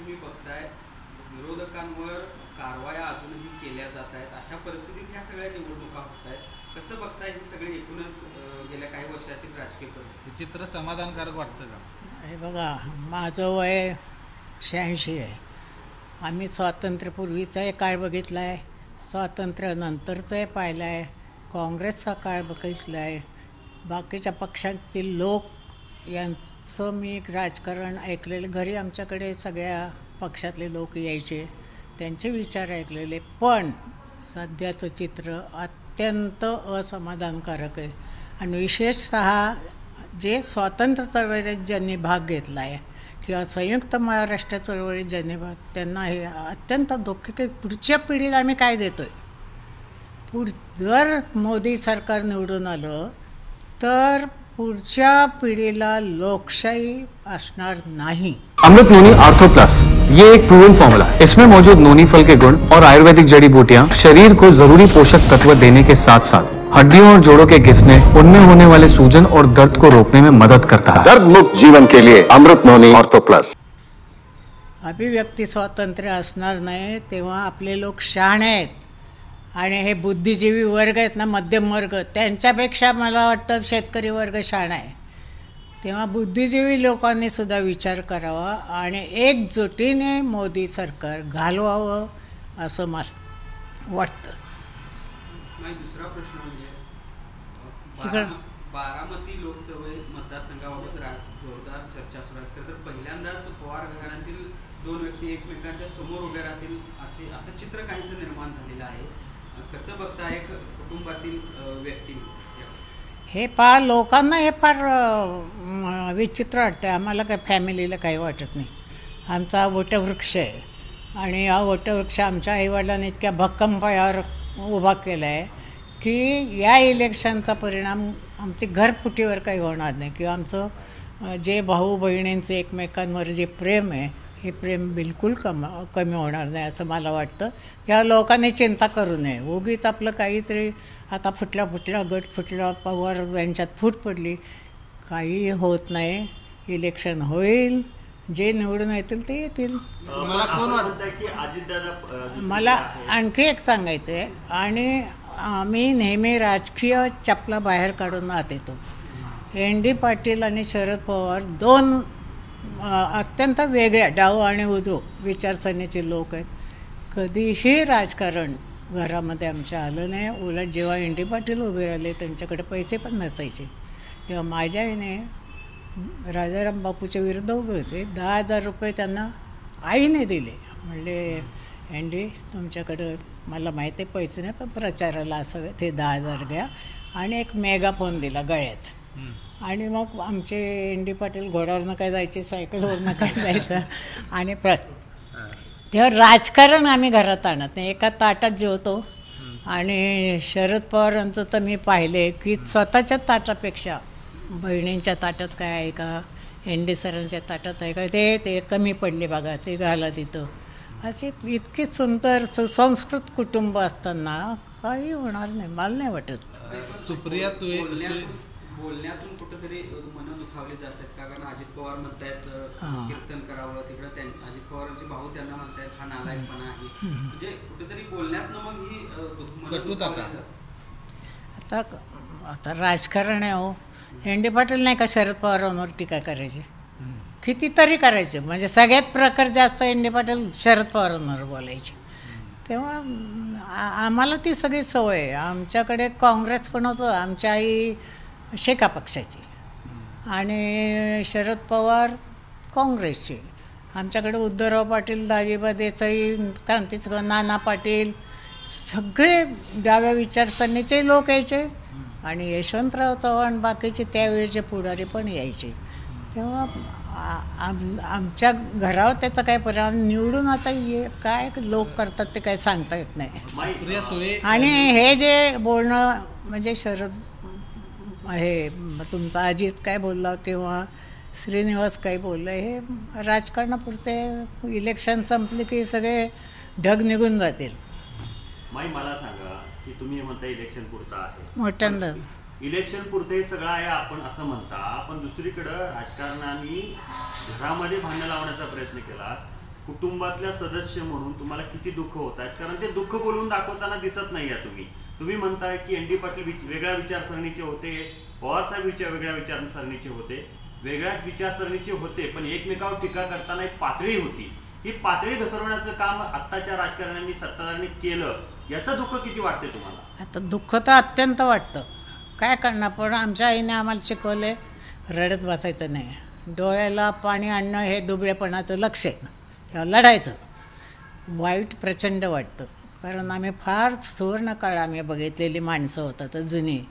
तुम्ही बघताय विरोधकांवर कारवाया अजूनही केल्या जात आहेत, अशा परिस्थितीत ह्या सगळ्या निवडणुका होत आहेत. कसं बघताय ही सगळी एकूणच गेल्या काही वर्षातील राजकीय परिस्थिती? चित्र समाधानकारक वाटतं का? हे बघा, माझं वय 86 आहे. आम्ही स्वातंत्र्यपूर्वीचाही काळ बघितला आहे, स्वातंत्र्यानंतरचाही पाहिला आहे, काँग्रेसचा काळ बघितला आहे, बाकीच्या पक्षातील लोक यांचं मी राजकारण ऐकलेलं. घरी आमच्याकडे सगळ्या पक्षातले लोक यायचे, त्यांचे विचार ऐकलेले. पण सध्याचं चित्र अत्यंत असमाधानकारक आहे. आणि विशेषतः जे स्वातंत्र्य चळवळीत ज्यांनी भाग घेतला आहे किंवा संयुक्त महाराष्ट्र चळवळीत ज्यांनी भाग, त्यांना हे अत्यंत दुःख की पुढच्या पिढीला आम्ही काय देतो आहे. जर मोदी सरकार निवडून आलं तर पुढच्या पिढीला लोकशाही असणार नहीं। अमृत नोनी आर्थो प्लस, ये एक प्रूवन फॉर्मूला है। इसमें मौजूद नोनी फल के गुण और आयुर्वेदिक जड़ी बूटियां शरीर को जरूरी पोषक तत्व देने के साथ साथ हड्डियों और जोड़ों के घिसने, उनमें होने वाले सूजन और दर्द को रोकने में मदद करता है। दर्द मुक्त जीवन के लिए अमृत नोनी आर्थो प्लस। अभिव्यक्ती स्वातंत्र्य असणार नाही तेव्हा आपले लोक शहाणे आहेत आणि हे बुद्धिजीवी वर्ग आहेत ना, मध्यम वर्ग, त्यांच्यापेक्षा मला वाटतं शेतकरी वर्ग शहाणा आहे। तेव्हा बुद्धिजीवी लोकांनी सुद्धा विचार करावा आणि एकजुटीने मोदी सरकार घालवावं असं मला वाटतं। दुसरा प्रश्न म्हणजे बारामती लोकसभा मतदारसंघाबाबत जोरदार चर्चा सुरू आहे। तर पहिल्यांदाच पवार घराण्यातील दोन व्यक्ती एकमेकांच्या समोर उभे राहतील असं चित्र काहीसं निर्माण झालेलं आहे। कसं बघता एक कुटुंबातील व्यक्ती हे लोकांना हे फार विचित्र वाटतं। आम्हाला काय फॅमिलीला काही वाटत नाही। आमचा वटवृक्ष आहे आणि हा वटवृक्ष आमच्या आईवडिलांनी इतक्या भक्कम पायावर उभा केला आहे की या इलेक्शनचा परिणाम आमची घरफुटीवर काही होणार नाही किंवा आमचं जे भाऊ बहिणींचं एकमेकांवर जे प्रेम आहे हे प्रेम बिलकुल कमी होणार नाही असं मला वाटतं। त्या लोकांनी चिंता करू नये। उगीच आपलं काहीतरी आता फुटला गट फुटला, पवार यांच्यात फूट पडली, काही होत नाही। इलेक्शन होईल, जे निवडून येतील ते येतील। मला कोण वाटतं की अजितदादा? मला आणखी एक सांगायचं आहे, आणि आम्ही नेहमी राजकीय चपला बाहेर काढून आत येतो। एन डी पाटील आणि शरद पवार दोन अत्यंत वेगळ्या डाव आणि उजव विचारसरणीचे लोक आहेत। कधीही राजकारण घरामध्ये आमच्या आलं नाही। उलट जेव्हा एन डी पाटील उभे राहिले त्यांच्याकडे पैसे पण नसायचे, तेव्हा माझ्या आईने राजाराम बापूच्या विरुद्ध उभे होते, 10,000 रुपये त्यांना आईने दिले। म्हणले एन डी तुमच्याकडं मला माहिती आहे पैसे नाही पण प्रचाराला असावे, ते 10,000 घ्या, आणि एक मेगाफोन दिला गळ्यात। आणि मग आमचे एन डी पाटील घोड्यावरनं काय जायचे, सायकलवरनं काय जायचं, आणि तेव्हा राजकारण आम्ही घरात आणत नाही, एका ताटात जेवतो। आणि शरद पवारांचं तर मी पाहिले की स्वतःच्या ताटापेक्षा बहिणींच्या ताटात काय आहे का, एन डी सरांच्या ताटात आहे का, ते कमी पडले बघा, ते घाला तिथं। असे इतके सुंदर सुसंस्कृत कुटुंब असताना काही होणार नाही, मला नाही वाटत। सुप्रिया बोलण्यातून कुठेतरी मन दुखावली जातात का? कारण अजित पवार म्हणतायत कीर्तन करावं, तिकडे अजित पवारांचे भाऊ त्यांना म्हणतायत हा नालायकपणा आहे, म्हणजे कुठेतरी बोलण्यातनं मग ही कटुता का? आता राजकारण आहे हो। एन डी पाटील नाही का शरद पवारांवर टीका करायची, कितीतरी करायचे, म्हणजे सगळ्यात प्रकार जास्त एन डी पाटील शरद पवारांवर बोलायचे। तेव्हा आम्हाला ती सगळी सवय आहे। आमच्याकडे काँग्रेस पण होतं, आमची आई शेका पक्षाची आणि शरद पवार काँग्रेसचे। आमच्याकडे उद्धवराव पाटील, दाजीबा देसाई, क्रांतीचं नाना पाटील, सगळे डाव्या विचारसरणीचे लोक यायचे, आणि यशवंतराव चव्हाण बाकीचे त्यावेळेचे पुढारी पण यायचे। तेव्हा आमच्या घरावर त्याचा काय परिणाम, निवडून आता काय लोक करतात ते काय सांगता येत नाही। आणि हे जे बोलणं म्हणजे शरद हे तुमचा अजित काय बोलला किंवा श्रीनिवास काय बोललं, हे राजकारणापुरते, इलेक्शन संपले की सगळे ढग निघून जातील। मला सांगा की तुम्ही म्हणता इलेक्शन पुरता आहे, मोठ्यांदा इलेक्शन पुरते सगळं आहे आपण असं म्हणता, पण दुसरीकडं राजकारणाने घरामध्ये भांडण लावण्याचा प्रयत्न केला, कुटुंबातल्या सदस्य म्हणून तुम्हाला किती दुःख होत आहेत, कारण ते दुःख बोलून दाखवताना दिसत नाहीये तुम्ही म्हणताय की एन डी पाटील वेगळ्या विचारसरणीचे होते, पवारसाहेब वेगळ्या विचारसरणीचे होते, वेगळ्याच विचारसरणीचे होते, पण एकमेकावर टीका करताना एक पातळी होती. ही पातळी घसरवण्याचं काम आत्ताच्या राजकारण्यांनी सत्ताधाऱ्यांनी केलं, याचं दुःख किती वाटते तुम्हाला? आता दुःख तर अत्यंत वाटतं, काय करणार. पण आमच्या आईने आम्हाला शिकवले रडत बसायचं नाही, डोळ्याला पाणी आणणं हे दुबळेपणाचं लक्ष आहे, तेव्हा लढायचं. वाईट प्रचंड वाटतं, कारण आम्ही फार सुवर्ण काळ आम्ही बघितलेली माणसं होतात जुनी,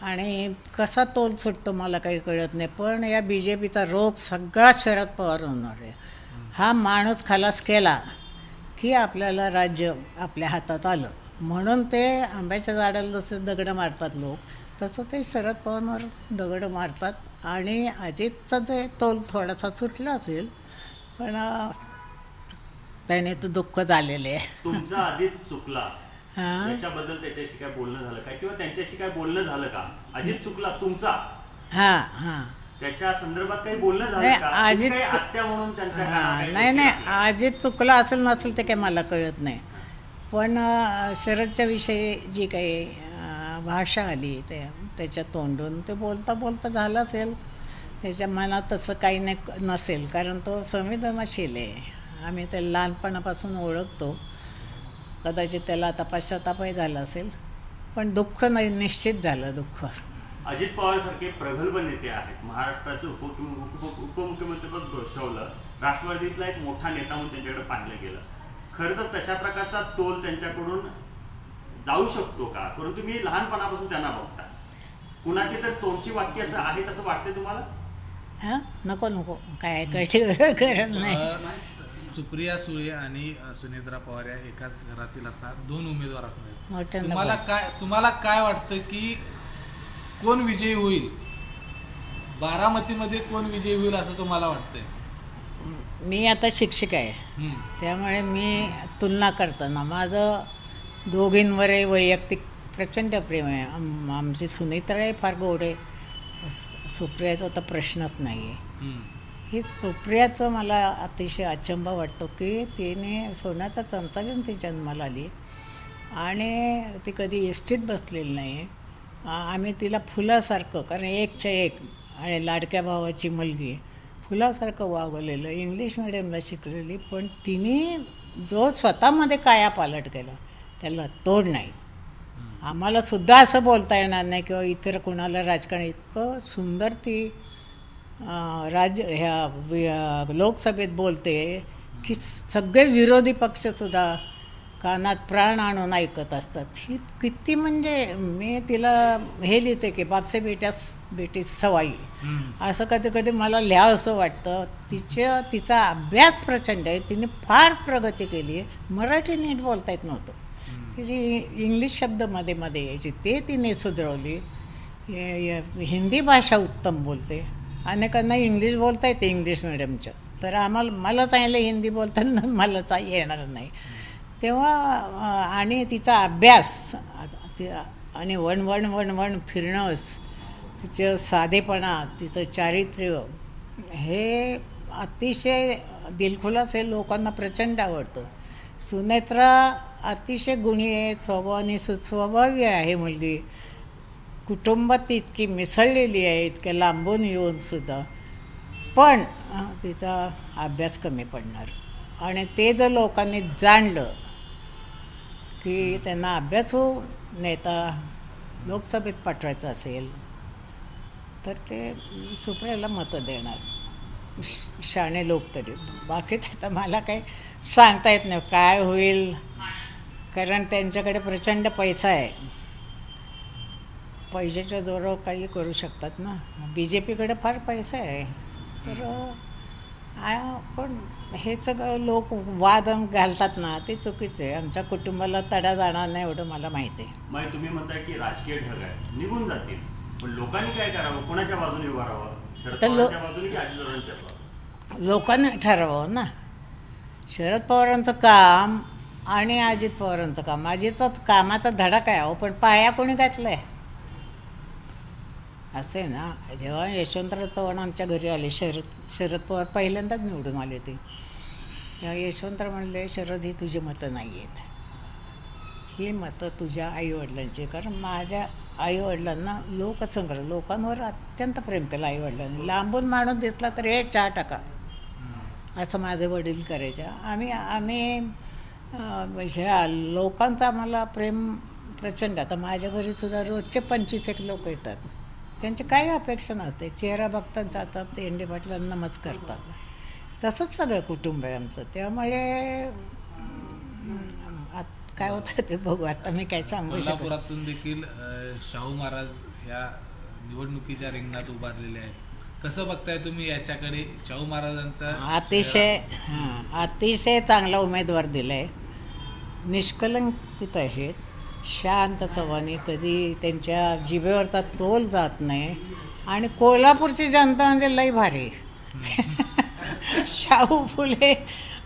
आणि कसा तोल सुटतो मला काही कळत नाही. पण या BJPचा रोग सगळा शरद पवार होणार आहे. हा माणूस खलास केला की आपल्याला राज्य आपल्या हातात आलं, म्हणून ते आंब्याच्या झाडाला जसं दगडं मारतात लोक, तसं ते शरद पवारवर दगडं मारतात. आणि अजितचा जे तोल थोडासा सुटला असेल, पण त्याने तर दुःख झालेले आहे. तुमचा अजित चुकला हां त्याच्याबद्दल त्याच्याशी काय बोलणं झालं का, किंवा त्यांच्याशी काय बोलणं झालं का? अजित चुकला तुमचा, हां हां त्याच्या संदर्भात काही बोलणं झालं नाही, का? अजित- तुम्ही काही आत्या म्हणून त्यांच्या कानावर काही नाही गोष्टी नाही टाकल्या? अजित चुकला असेल नसेल ते काही मला कळत नाही. पण शरदच्या विषयी जी काही भाषा आली त्याच्या तोंडून ते बोलता बोलता झालं असेल, त्याच्या मनात तसं काही नाही नसेल, कारण तो संवेदनशील आहे. आम्ही त्याला लहानपणापासून ओळखतो. कदाचित त्याला आता पश्चातापही झाला असेल, पण दुःख नाही, निश्चित झालं दुःख. अजित पवार सारखे प्रगल्भ नेते आहेत, महाराष्ट्राचं उपमुख्यमंत्रीपद घोषवलं, राष्ट्रवादीतला एक मोठा नेता म्हणून त्यांच्याकडे पाहिलं गेलं. खरं तर तशा प्रकारचा तोल त्यांच्याकडून जाऊ शकतो का? परंतु तुम्ही लहानपणापासून त्यांना बघता, कुणाची तर तोंडची वाक्य असं आहे तसं वाटते तुम्हाला? हां नको नको काय कशी गरज नाही. सुप्रिया सुळे आणि सुनेत्रा पवार या एकाच घरातील आता 2 उमेदवार असणार आहेत. मोठ्यानं तुम्हाला काय वाटतं की कोण विजयी होईल? बारामतीमध्ये कोण विजयी होईल असं तुम्हाला वाटतंय? मी आता शिक्षक आहे, त्यामुळे मी तुलना करताना माझं दोघींवरही वैयक्तिक प्रचंड प्रेम आहे. आमची सुनेत्राही फार गोड आहे, सुप्रियाचा तर प्रश्नच नाही आहे. ही सुप्रियाचं मला अतिशय अचंबा वाटतो की तिने सोन्याचा चमचा घेऊन ती जन्माला आली, आणि ती कधी एसटीत बसलेली नाही. आम्ही तिला फुलासारखं, कारण एकच्या एक आणि लाडक्या भावाची मुलगी, फुलासारखं वागवलेलं, इंग्लिश मिडियमला शिकलेली, पण तिने जो स्वतःमध्ये कायापालट केला त्याला तोड नाही. आम्हाला सुद्धा असं बोलता येणार नाही किंवा इतर कोणाला राजकारण इतकं सुंदर ती ह्या लोकसभेत बोलते की सगळे विरोधी पक्षसुद्धा कानात प्राण आणून ऐकत असतात. ही किती, म्हणजे मी तिला हे लिहिते की बापसे बेटी सवाई, असं कधी कधी मला लिहावंसं वाटतं. तिचा अभ्यास प्रचंड आहे, तिने फार प्रगती केली आहे. मराठी नीट बोलता येत नव्हतं, तिची इंग्लिश शब्द मध्ये मध्ये यायची, ते तिने सुधारवली. हिंदी भाषा उत्तम बोलते, अनेकांना इंग्लिश बोलता येते इंग्लिश मिडियमच्या, तर मला चांगलं हिंदी बोलताना मला येणार नाही. तेव्हा आणि तिचा अभ्यास आणि वण फिरणं, तिचं साधेपणा, तिचं चारित्र्य हे अतिशय दिलखुलास आहे, लोकांना प्रचंड आवडतं. सुनेत्रा अतिशय गुणी आहे, स्वभावाने सुस्वभावी आहे मुलगी, कुटुंबात इतकी मिसळलेली आहे, इतक्या लांबून येऊन सुद्धा, पण तिचा अभ्यास कमी पडणार. आणि ते जर लोकांनी जाणलं की त्यांना अभ्यासू नेता लोकसभेत पाठवायचं असेल तर ते सुप्रियाला मतं देणार, शाणे लोक तरी. बाकीचं तर मला काही सांगता येत नाही काय होईल, कारण त्यांच्याकडे प्रचंड पैसा आहे, पैशाच्या जोरावर काही करू शकतात ना. BJPकडे फार पैसा आहे, तर पण हे सगळं लोक वाद घालतात ना, ते चुकीचं आहे. आमच्या कुटुंबाला तडा जाणार नाही एवढं मला माहिती आहे. मग तुम्ही म्हणताय की राजकीय ढग आहे, निघून जातील, पण लोकांनी काय करावं? कोणाच्या बाजूने उभा राहावं? शरद पवारांच्या बाजूने की अजितदादांच्या बाजूने? लोकांनी ठरवावं ना. शरद पवारांचं काम आणि अजित पवारांचं काम, अजितचा कामाचा धडा काय हो, पण पाया कोणी घातलाय असं आहे ना. जेव्हा यशवंतराव चव्हाण आमच्या घरी आले, शरद पवार पहिल्यांदाच निवडून आले ते, तेव्हा यशवंतराव म्हणले, शरद ही तुझी मतं नाही आहेत, ही मतं तुझ्या आईवडिलांची. कारण माझ्या आईवडिलांना लोकांवर अत्यंत प्रेम केलं आईवडिलांनी. लांबून माणूस दिसला तर हे चहा टाका असं माझे वडील करायचे. आम्ही ह्या लोकांचं आम्हाला प्रेम प्रचंड. आता माझ्या घरी सुद्धा रोजचे 25 लोक येतात. त्यांची काही अपेक्षा नसते, चेहरा बघतात, जातात, एन डी पाटलांना नमस्कार करतात. तसंच सगळं कुटुंब आहे आमचं. त्यामुळे काय होतं ते बघू. आता मी काय सांगू शकतो. कोल्हापुरातून देखील शाहू महाराज ह्या निवडणुकीच्या रिंगणात उभारलेले आहेत. कसं बघताय तुम्ही याच्याकडे? शाहू महाराजांचा अतिशय चांगला उमेदवार दिलाय. निष्कलंकित आहेत, शांत चव्हाणी, कधी त्यांच्या जिभेवरचा तोल जात नाही. आणि कोल्हापूरची जनता म्हणजे लई भारी. शाहू फुले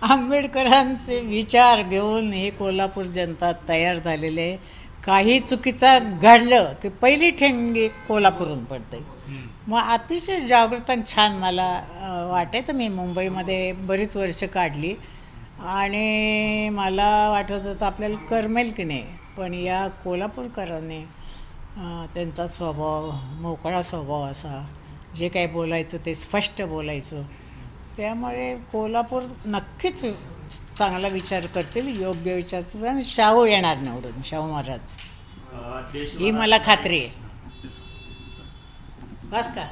आंबेडकरांचे विचार घेऊन ही कोल्हापूर जनता तयार झालेले. काही चुकीचं घडलं की पहिली ठेंगी कोल्हापूरहून पडते. मग अतिशय जागृत आणि छान मला वाटायचं. मी मुंबईमध्ये बरीच वर्ष काढली आणि मला वाटत होतं आपल्याला करमेल की नाही. पण या कोल्हापूरकरांनी त्यांचा स्वभाव, मोकळा स्वभाव असा, जे काही बोलायचं ते स्पष्ट बोलायचं. त्यामुळे कोल्हापूर नक्कीच चांगला विचार करतील, योग्य विचार करतील आणि शाहू येणार निवडून, शाहू महाराज, ही मला खात्री आहे. बस का?